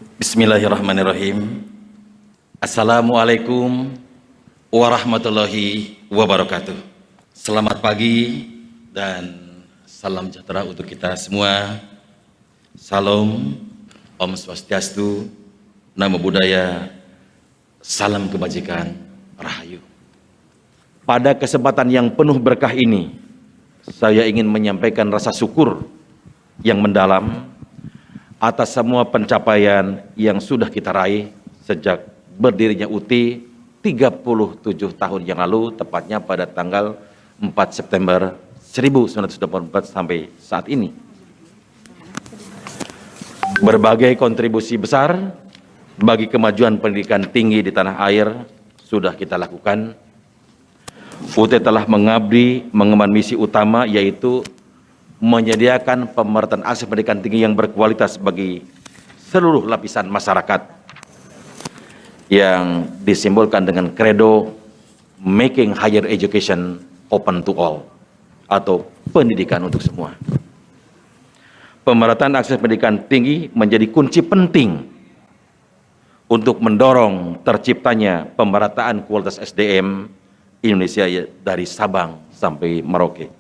Bismillahirrahmanirrahim. Assalamualaikum warahmatullahi wabarakatuh. Selamat pagi dan salam sejahtera untuk kita semua. Salam, Om Swastiastu, Namo Buddhaya, salam kebajikan, Rahayu. Pada kesempatan yang penuh berkah ini, saya ingin menyampaikan rasa syukur yang mendalam atas semua pencapaian yang sudah kita raih sejak berdirinya UT 37 tahun yang lalu, tepatnya pada tanggal 4 September 1924 sampai saat ini. Berbagai kontribusi besar bagi kemajuan pendidikan tinggi di tanah air sudah kita lakukan. UT telah mengabdi mengemban misi utama, yaitu menyediakan pemerataan akses pendidikan tinggi yang berkualitas bagi seluruh lapisan masyarakat, yang disimbolkan dengan kredo Making Higher Education Open to All, atau pendidikan untuk semua. Pemerataan akses pendidikan tinggi menjadi kunci penting untuk mendorong terciptanya pemerataan kualitas SDM Indonesia dari Sabang sampai Merauke.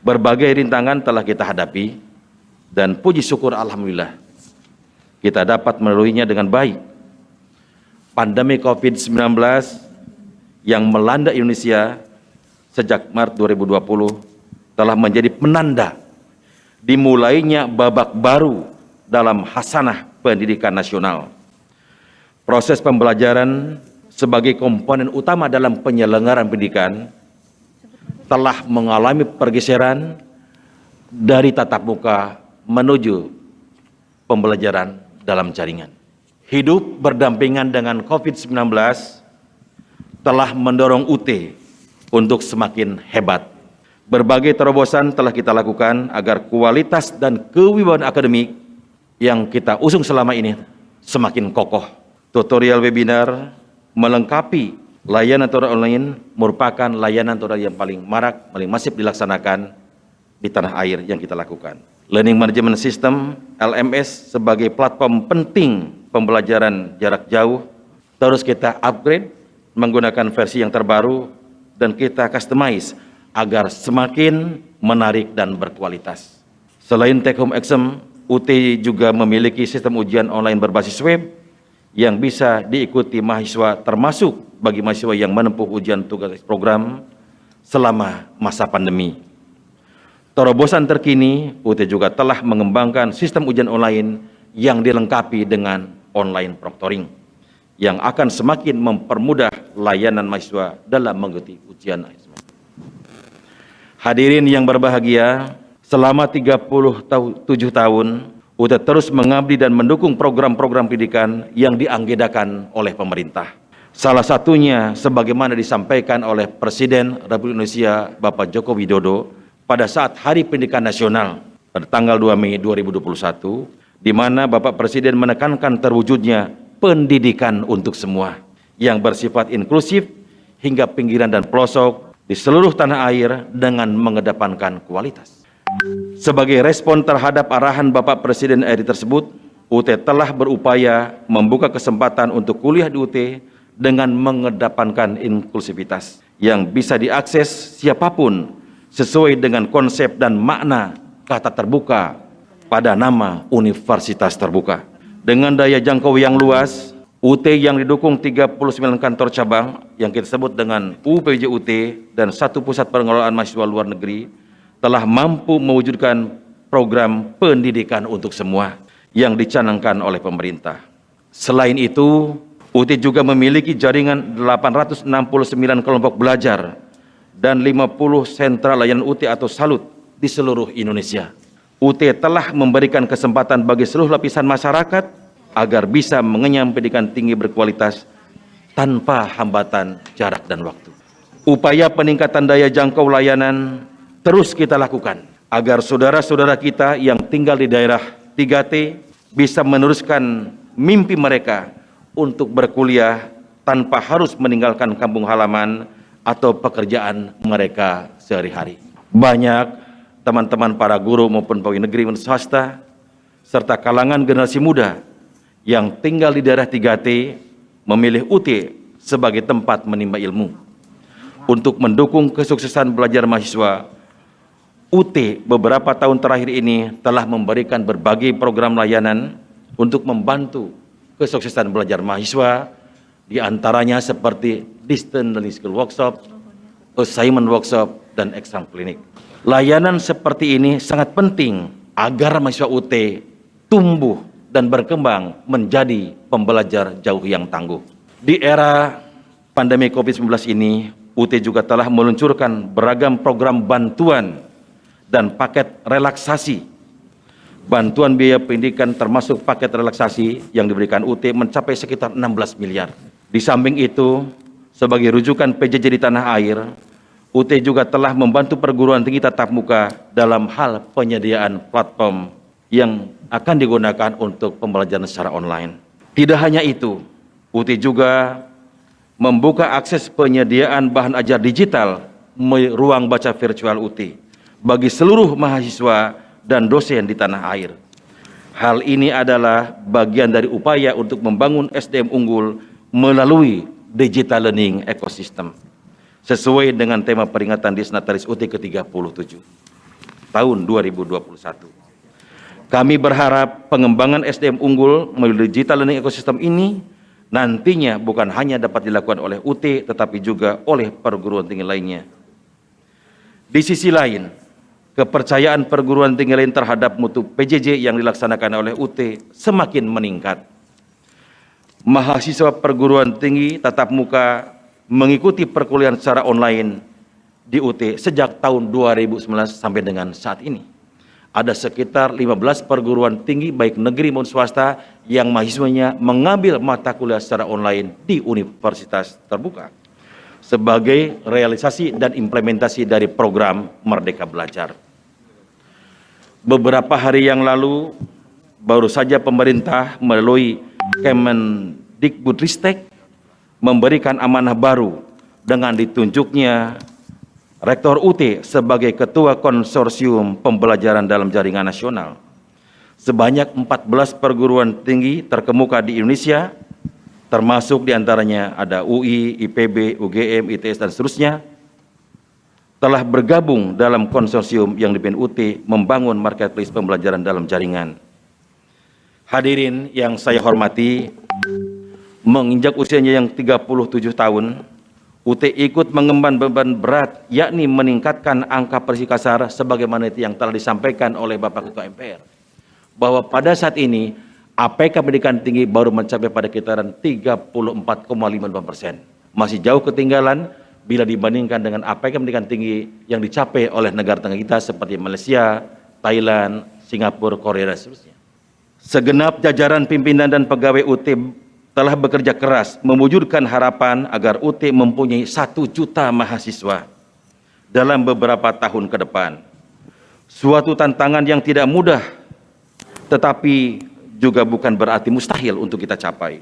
Berbagai rintangan telah kita hadapi dan puji syukur alhamdulillah kita dapat melaluinya dengan baik. Pandemi COVID-19 yang melanda Indonesia sejak Maret 2020 telah menjadi penanda dimulainya babak baru dalam hasanah pendidikan nasional. Proses pembelajaran sebagai komponen utama dalam penyelenggaraan pendidikan telah mengalami pergeseran dari tatap muka menuju pembelajaran dalam jaringan. Hidup berdampingan dengan COVID-19 telah mendorong UT untuk semakin hebat. Berbagai terobosan telah kita lakukan agar kualitas dan kewibawaan akademik yang kita usung selama ini semakin kokoh. Tutorial webinar melengkapi layanan tutorial online merupakan layanan tutorial yang paling marak, paling masif dilaksanakan di tanah air yang kita lakukan. Learning Management System (LMS) sebagai platform penting pembelajaran jarak jauh terus kita upgrade menggunakan versi yang terbaru dan kita customize agar semakin menarik dan berkualitas. Selain take home exam, UT juga memiliki sistem ujian online berbasis web yang bisa diikuti mahasiswa, termasuk bagi mahasiswa yang menempuh ujian tugas program selama masa pandemi. Terobosan terkini, UT juga telah mengembangkan sistem ujian online yang dilengkapi dengan online proctoring yang akan semakin mempermudah layanan mahasiswa dalam mengikuti ujian akhir semester. Hadirin yang berbahagia, selama 37 tahun UT terus mengabdi dan mendukung program-program pendidikan yang dianggedakan oleh pemerintah. Salah satunya sebagaimana disampaikan oleh Presiden Republik Indonesia Bapak Joko Widodo pada saat Hari Pendidikan Nasional pada tanggal 2 Mei 2021, di mana Bapak Presiden menekankan terwujudnya pendidikan untuk semua yang bersifat inklusif hingga pinggiran dan pelosok di seluruh tanah air dengan mengedepankan kualitas. Sebagai respon terhadap arahan Bapak Presiden RI tersebut, UT telah berupaya membuka kesempatan untuk kuliah di UT dengan mengedepankan inklusivitas yang bisa diakses siapapun sesuai dengan konsep dan makna kata terbuka pada nama Universitas Terbuka. Dengan daya jangkau yang luas, UT yang didukung 39 kantor cabang yang kita sebut dengan UPJ UT dan 1 pusat pengelolaan mahasiswa luar negeri telah mampu mewujudkan program pendidikan untuk semua yang dicanangkan oleh pemerintah. Selain itu, UT juga memiliki jaringan 869 kelompok belajar dan 50 sentra layanan UT atau salut di seluruh Indonesia. UT telah memberikan kesempatan bagi seluruh lapisan masyarakat agar bisa mengenyam pendidikan tinggi berkualitas tanpa hambatan jarak dan waktu. Upaya peningkatan daya jangkau layanan terus kita lakukan agar saudara-saudara kita yang tinggal di daerah 3T bisa meneruskan mimpi mereka untuk berkuliah tanpa harus meninggalkan kampung halaman atau pekerjaan mereka sehari-hari. Banyak teman-teman para guru maupun pegawai negeri dan swasta serta kalangan generasi muda yang tinggal di daerah 3T memilih UT sebagai tempat menimba ilmu. Untuk mendukung kesuksesan belajar mahasiswa, UT beberapa tahun terakhir ini telah memberikan berbagai program layanan untuk membantu kesuksesan belajar mahasiswa, di antaranya seperti Distance Learning Skill Workshop, Assignment Workshop, dan Exam Klinik. Layanan seperti ini sangat penting agar mahasiswa UT tumbuh dan berkembang menjadi pembelajar jauh yang tangguh. Di era pandemi COVID-19 ini, UT juga telah meluncurkan beragam program bantuan dan paket relaksasi. Bantuan biaya pendidikan termasuk paket relaksasi yang diberikan UT mencapai sekitar 16 miliar. Di samping itu, sebagai rujukan PJJ di tanah air, UT juga telah membantu perguruan tinggi tatap muka dalam hal penyediaan platform yang akan digunakan untuk pembelajaran secara online. Tidak hanya itu, UT juga membuka akses penyediaan bahan ajar digital ruang baca virtual UT bagi seluruh mahasiswa dan dosen di tanah air. Hal ini adalah bagian dari upaya untuk membangun SDM unggul melalui digital learning ecosystem, sesuai dengan tema peringatan Disnatalis UT ke-37 tahun 2021. Kami berharap pengembangan SDM unggul melalui digital learning ecosystem ini nantinya bukan hanya dapat dilakukan oleh UT, tetapi juga oleh perguruan tinggi lainnya. Di sisi lain, kepercayaan perguruan tinggi lain terhadap mutu PJJ yang dilaksanakan oleh UT semakin meningkat. Mahasiswa perguruan tinggi tatap muka mengikuti perkuliahan secara online di UT sejak tahun 2019 sampai dengan saat ini. Ada sekitar 15 perguruan tinggi baik negeri maupun swasta yang mahasiswanya mengambil mata kuliah secara online di universitas terbuka sebagai realisasi dan implementasi dari program Merdeka Belajar. Beberapa hari yang lalu, baru saja pemerintah melalui Kemendikbudristek memberikan amanah baru dengan ditunjuknya Rektor UT sebagai Ketua Konsorsium Pembelajaran dalam Jaringan Nasional. Sebanyak 14 perguruan tinggi terkemuka di Indonesia, termasuk diantaranya ada UI, IPB, UGM, ITS, dan seterusnya, telah bergabung dalam konsorsium yang dipimpin UT membangun marketplace pembelajaran dalam jaringan. Hadirin yang saya hormati, menginjak usianya yang 37 tahun, UT ikut mengemban beban berat, yakni meningkatkan angka persisi kasar sebagaimana itu yang telah disampaikan oleh Bapak Ketua MPR. Bahwa pada saat ini, APK pendidikan tinggi baru mencapai pada kisaran 34,55%. Masih jauh ketinggalan bila dibandingkan dengan APK pendidikan tinggi yang dicapai oleh negara tetangga kita seperti Malaysia, Thailand, Singapura, Korea, dan seterusnya. Segenap jajaran pimpinan dan pegawai UT telah bekerja keras mewujudkan harapan agar UT mempunyai 1 juta mahasiswa dalam beberapa tahun ke depan. Suatu tantangan yang tidak mudah, tetapi juga bukan berarti mustahil untuk kita capai.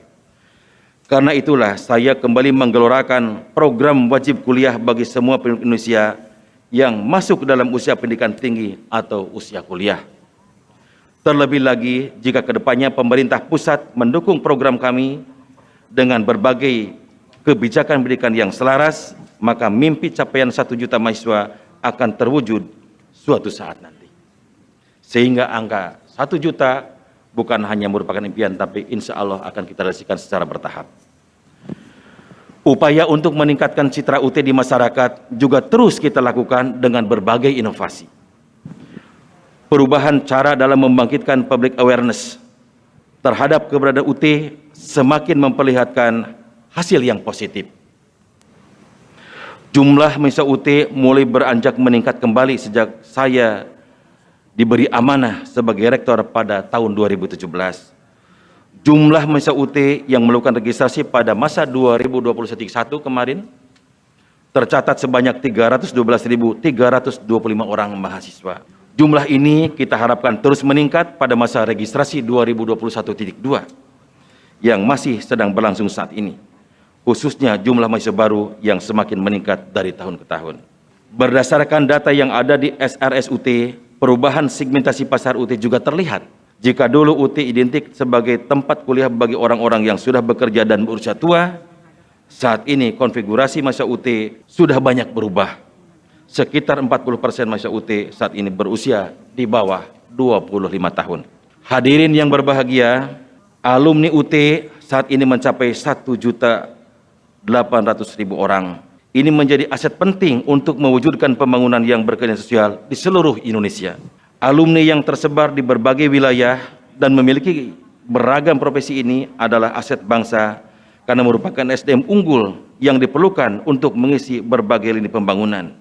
Karena itulah saya kembali menggelorakan program wajib kuliah bagi semua penduduk Indonesia yang masuk dalam usia pendidikan tinggi atau usia kuliah. Terlebih lagi jika kedepannya pemerintah pusat mendukung program kami dengan berbagai kebijakan pendidikan yang selaras, maka mimpi capaian 1 juta mahasiswa akan terwujud suatu saat nanti. Sehingga angka 1 juta bukan hanya merupakan impian, tapi insya Allah akan kita realisasikan secara bertahap. Upaya untuk meningkatkan citra UT di masyarakat juga terus kita lakukan dengan berbagai inovasi. Perubahan cara dalam membangkitkan public awareness terhadap keberadaan UT semakin memperlihatkan hasil yang positif. Jumlah mahasiswa UT mulai beranjak meningkat kembali sejak saya diberi amanah sebagai rektor pada tahun 2017. Jumlah mahasiswa UT yang melakukan registrasi pada masa 2021 kemarin tercatat sebanyak 312.325 orang mahasiswa. Jumlah ini kita harapkan terus meningkat pada masa registrasi 2021.2 yang masih sedang berlangsung saat ini, khususnya jumlah mahasiswa baru yang semakin meningkat dari tahun ke tahun. Berdasarkan data yang ada di SRS UT, perubahan segmentasi pasar UT juga terlihat Jika dulu UT identik sebagai tempat kuliah bagi orang-orang yang sudah bekerja dan berusia tua, saat ini konfigurasi mahasiswa UT sudah banyak berubah. Sekitar 40% mahasiswa UT saat ini berusia di bawah 25 tahun. Hadirin yang berbahagia, alumni UT saat ini mencapai 1.800.000 orang. Ini menjadi aset penting untuk mewujudkan pembangunan yang berkeadilan sosial di seluruh Indonesia. Alumni yang tersebar di berbagai wilayah dan memiliki beragam profesi ini adalah aset bangsa karena merupakan SDM unggul yang diperlukan untuk mengisi berbagai lini pembangunan.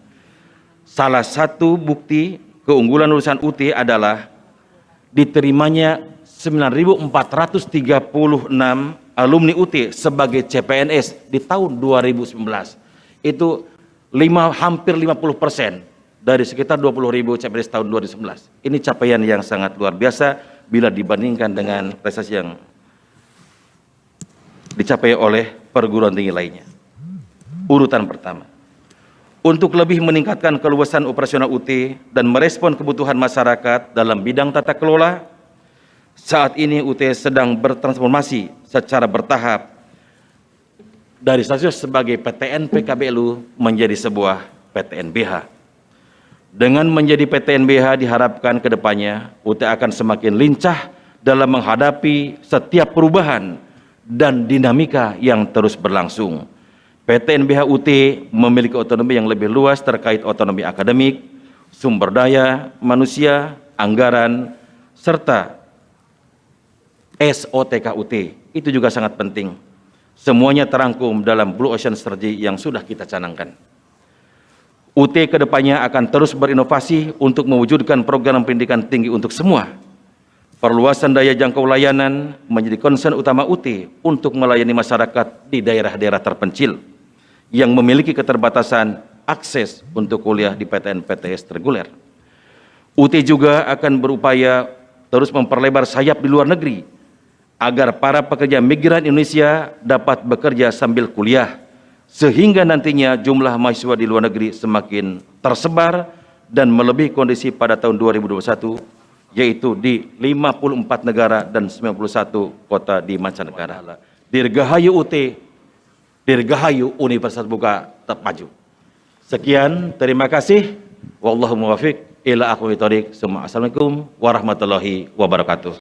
Salah satu bukti keunggulan lulusan UT adalah diterimanya 9.436 alumni UT sebagai CPNS di tahun 2019. Itu hampir 50% dari sekitar 20.000 CPNS tahun 2011. Ini capaian yang sangat luar biasa bila dibandingkan dengan prestasi yang dicapai oleh perguruan tinggi lainnya. Urutan pertama, untuk lebih meningkatkan keluasan operasional UT dan merespon kebutuhan masyarakat dalam bidang tata kelola, saat ini UT sedang bertransformasi secara bertahap dari status sebagai PTN PKBLU menjadi sebuah PTNBH. Dengan menjadi PTNBH diharapkan ke depannya UT akan semakin lincah dalam menghadapi setiap perubahan dan dinamika yang terus berlangsung. PTNBH UT memiliki otonomi yang lebih luas terkait otonomi akademik, sumber daya manusia, anggaran, serta SOTK UT. Itu juga sangat penting. Semuanya terangkum dalam Blue Ocean Strategy yang sudah kita canangkan. UT kedepannya akan terus berinovasi untuk mewujudkan program pendidikan tinggi untuk semua. Perluasan daya jangkau layanan menjadi concern utama UT untuk melayani masyarakat di daerah-daerah terpencil yang memiliki keterbatasan akses untuk kuliah di PTN-PTS reguler. UT juga akan berupaya terus memperlebar sayap di luar negeri agar para pekerja migran Indonesia dapat bekerja sambil kuliah, sehingga nantinya jumlah mahasiswa di luar negeri semakin tersebar dan melebihi kondisi pada tahun 2021, yaitu di 54 negara dan 91 kota di mancanegara. Dirgahayu UT, dirgahayu Universitas Buka Terpaju. Sekian, terima kasih. Wallahu muwaffiq ila aqwamit thoriq. Assalamualaikum warahmatullahi wabarakatuh.